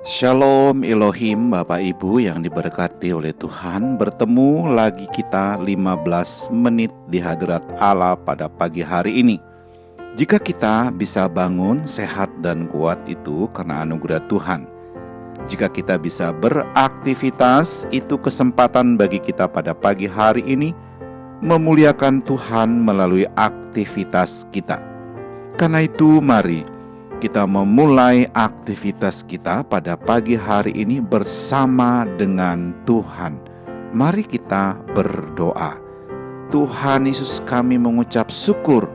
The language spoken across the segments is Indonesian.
Shalom Elohim, Bapak Ibu yang diberkati oleh Tuhan. Bertemu lagi kita 15 menit di hadirat Allah pada pagi hari ini. Jika kita bisa bangun sehat dan kuat itu karena anugerah Tuhan. Jika kita bisa beraktivitas, itu kesempatan bagi kita pada pagi hari ini memuliakan Tuhan melalui aktivitas kita. Karena itu mari kita memulai aktivitas kita pada pagi hari ini bersama dengan Tuhan. Mari kita berdoa. Tuhan Yesus, kami mengucap syukur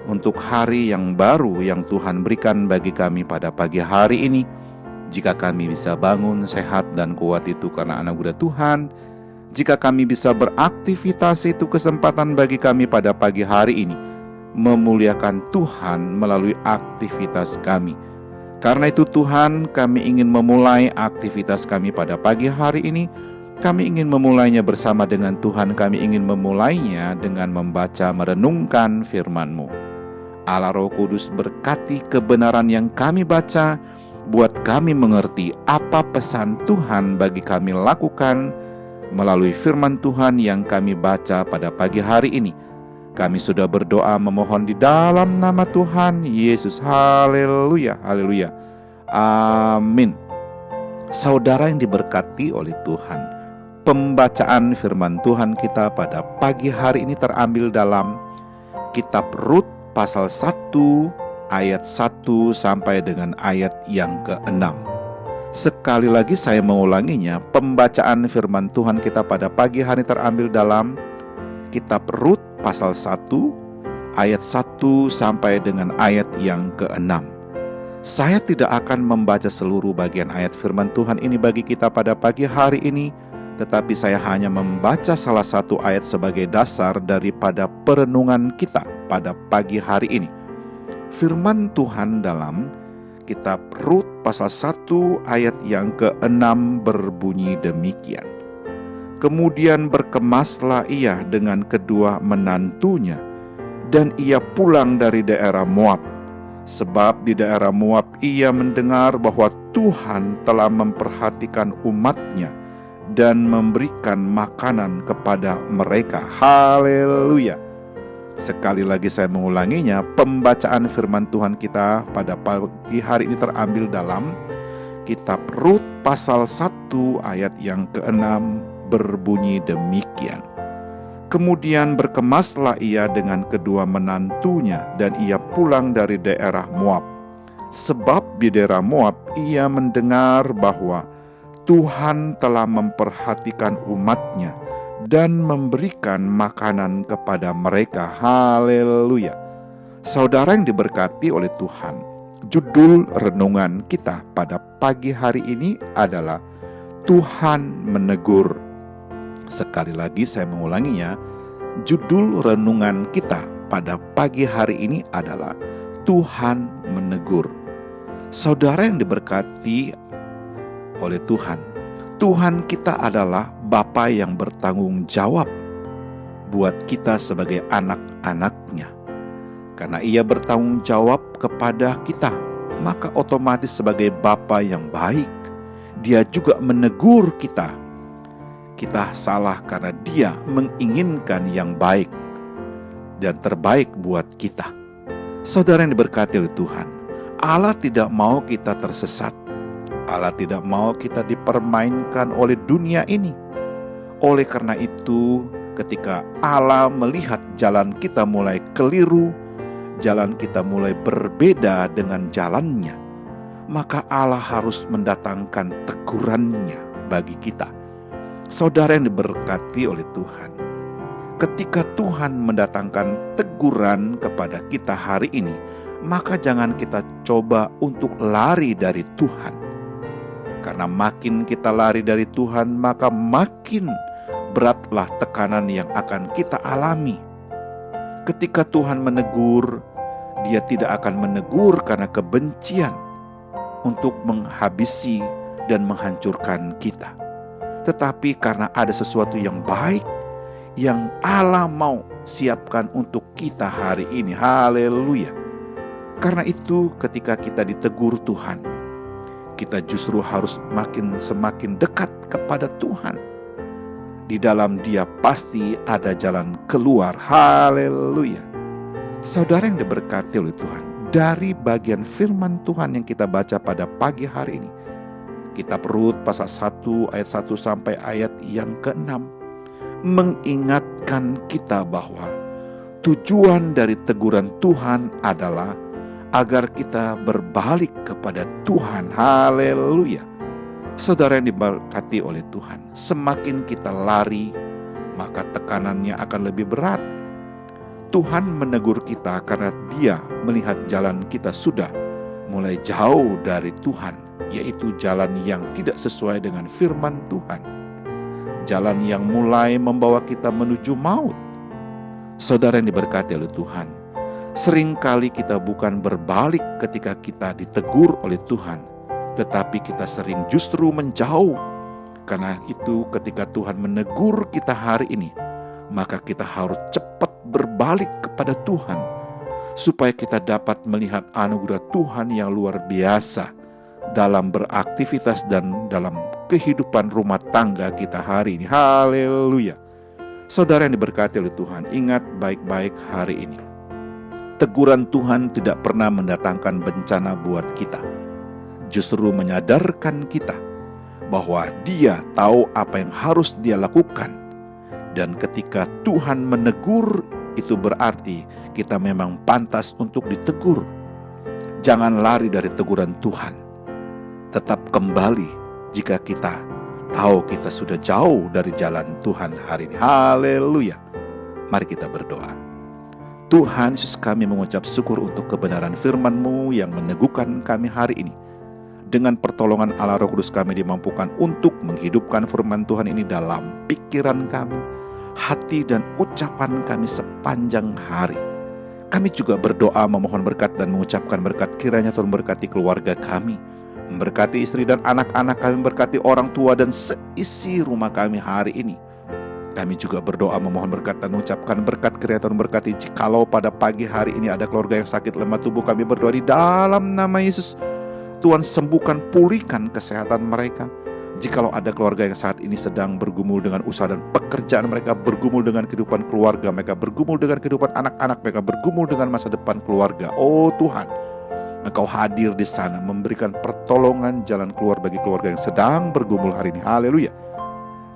untuk hari yang baru yang Tuhan berikan bagi kami pada pagi hari ini. Jika kami bisa bangun sehat dan kuat itu karena anugerah Tuhan. Jika kami bisa beraktivitas itu kesempatan bagi kami pada pagi hari ini memuliakan Tuhan melalui aktivitas kami. Karena itu Tuhan, kami ingin memulai aktivitas kami pada pagi hari ini. Kami ingin memulainya bersama dengan Tuhan. Kami ingin memulainya dengan membaca merenungkan firman-Mu. Allah Roh Kudus, berkati kebenaran yang kami baca, buat kami mengerti apa pesan Tuhan bagi kami lakukan melalui firman Tuhan yang kami baca pada pagi hari ini. Kami sudah berdoa memohon di dalam nama Tuhan Yesus. Haleluya, haleluya. Amin. Saudara yang diberkati oleh Tuhan, pembacaan firman Tuhan kita pada pagi hari ini terambil dalam kitab Rut pasal 1 ayat 1 sampai dengan ayat yang ke-6. Sekali lagi saya mengulanginya, pembacaan firman Tuhan kita pada pagi hari terambil dalam kitab Rut pasal 1 ayat 1 sampai dengan ayat yang ke-6. Saya tidak akan membaca seluruh bagian ayat firman Tuhan ini bagi kita pada pagi hari ini, tetapi saya hanya membaca salah satu ayat sebagai dasar daripada perenungan kita pada pagi hari ini. Firman Tuhan dalam kitab Rut pasal 1 ayat yang ke-6 berbunyi demikian. Kemudian berkemaslah ia dengan kedua menantunya, dan ia pulang dari daerah Moab. Sebab di daerah Moab ia mendengar bahwa Tuhan telah memperhatikan umatnya dan memberikan makanan kepada mereka. Haleluya. Sekali lagi saya mengulanginya, pembacaan firman Tuhan kita pada pagi hari ini terambil dalam kitab Rut pasal 1 ayat yang ke-6 berbunyi demikian. Kemudian berkemaslah ia dengan kedua menantunya, dan ia pulang dari daerah Moab. Sebab di daerah Moab ia mendengar bahwa Tuhan telah memperhatikan umatnya dan memberikan makanan kepada mereka. Haleluya. Saudara yang diberkati oleh Tuhan, judul renungan kita pada pagi hari ini adalah Tuhan menegur. Sekali lagi saya mengulanginya, judul renungan kita pada pagi hari ini adalah Tuhan menegur. Saudara yang diberkati oleh Tuhan, Tuhan kita adalah Bapa yang bertanggung jawab buat kita sebagai anak-anaknya. Karena ia bertanggung jawab kepada kita, maka otomatis sebagai Bapa yang baik, dia juga menegur kita. Kita salah karena dia menginginkan yang baik dan terbaik buat kita. Saudara yang diberkati oleh Tuhan, Allah tidak mau kita tersesat. Allah tidak mau kita dipermainkan oleh dunia ini. Oleh karena itu, ketika Allah melihat jalan kita mulai keliru, jalan kita mulai berbeda dengan jalannya, maka Allah harus mendatangkan tegurannya bagi kita. Saudara yang diberkati oleh Tuhan, ketika Tuhan mendatangkan teguran kepada kita hari ini, maka jangan kita coba untuk lari dari Tuhan. Karena makin kita lari dari Tuhan, maka makin beratlah tekanan yang akan kita alami. Ketika Tuhan menegur, dia tidak akan menegur karena kebencian untuk menghabisi dan menghancurkan kita, tetapi karena ada sesuatu yang baik yang Allah mau siapkan untuk kita hari ini. Haleluya. Karena itu ketika kita ditegur Tuhan, kita justru harus semakin dekat kepada Tuhan. Di dalam Dia pasti ada jalan keluar. Haleluya. Saudara yang diberkati oleh Tuhan, dari bagian firman Tuhan yang kita baca pada pagi hari ini, Kitab Rut pasal 1 ayat 1 sampai ayat yang ke-6 mengingatkan kita bahwa tujuan dari teguran Tuhan adalah agar kita berbalik kepada Tuhan. Haleluya. Saudara yang diberkati oleh Tuhan, semakin kita lari, maka tekanannya akan lebih berat. Tuhan menegur kita karena Dia melihat jalan kita sudah mulai jauh dari Tuhan, yaitu jalan yang tidak sesuai dengan firman Tuhan. Jalan yang mulai membawa kita menuju maut. Saudara yang diberkati oleh Tuhan, seringkali kita bukan berbalik ketika kita ditegur oleh Tuhan, tetapi kita sering justru menjauh. Karena itu ketika Tuhan menegur kita hari ini, maka kita harus cepat berbalik kepada Tuhan, supaya kita dapat melihat anugerah Tuhan yang luar biasa dalam beraktivitas dan dalam kehidupan rumah tangga kita hari ini. Haleluya. Saudara yang diberkati oleh Tuhan, ingat baik-baik hari ini. Teguran Tuhan tidak pernah mendatangkan bencana buat kita. Justru menyadarkan kita bahwa Dia tahu apa yang harus Dia lakukan. Dan ketika Tuhan menegur, itu berarti kita memang pantas untuk ditegur. Jangan lari dari teguran Tuhan. Tetap kembali jika kita tahu kita sudah jauh dari jalan Tuhan hari ini. Haleluya. Mari kita berdoa. Tuhan Yesus, kami mengucap syukur untuk kebenaran firman-Mu yang meneguhkan kami hari ini. Dengan pertolongan Allah Roh Kudus kami dimampukan untuk menghidupkan firman Tuhan ini dalam pikiran kami, hati dan ucapan kami sepanjang hari. Kami juga berdoa memohon berkat dan mengucapkan berkat, kiranya Tuhan berkati keluarga kami, memberkati istri dan anak-anak kami, memberkati orang tua dan seisi rumah kami hari ini. Kami juga berdoa memohon berkat dan mengucapkan berkat, kiranya Tuhan berkati jikalau pada pagi hari ini ada keluarga yang sakit lemah tubuh, kami berdoa di dalam nama Yesus, Tuhan sembuhkan, pulihkan kesehatan mereka. Jikalau ada keluarga yang saat ini sedang bergumul dengan usaha dan pekerjaan mereka, bergumul dengan kehidupan keluarga mereka, bergumul dengan kehidupan anak-anak mereka, bergumul dengan masa depan keluarga, oh Tuhan, Engkau hadir di sana, memberikan pertolongan jalan keluar bagi keluarga yang sedang bergumul hari ini. Haleluya.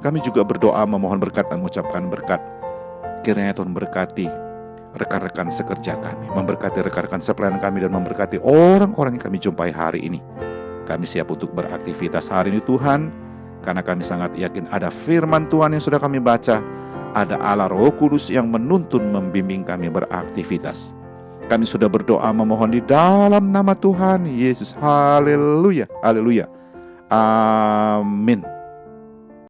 Kami juga berdoa memohon berkat dan mengucapkan berkat, kiranya Tuhan berkati rekan-rekan sekerja kami, memberkati rekan-rekan sepelayanan kami, dan memberkati orang-orang yang kami jumpai hari ini. Kami siap untuk beraktivitas hari ini Tuhan, karena kami sangat yakin ada firman Tuhan yang sudah kami baca, ada Allah Roh Kudus yang menuntun membimbing kami beraktivitas. Kami sudah berdoa memohon di dalam nama Tuhan Yesus. Haleluya, haleluya, amin.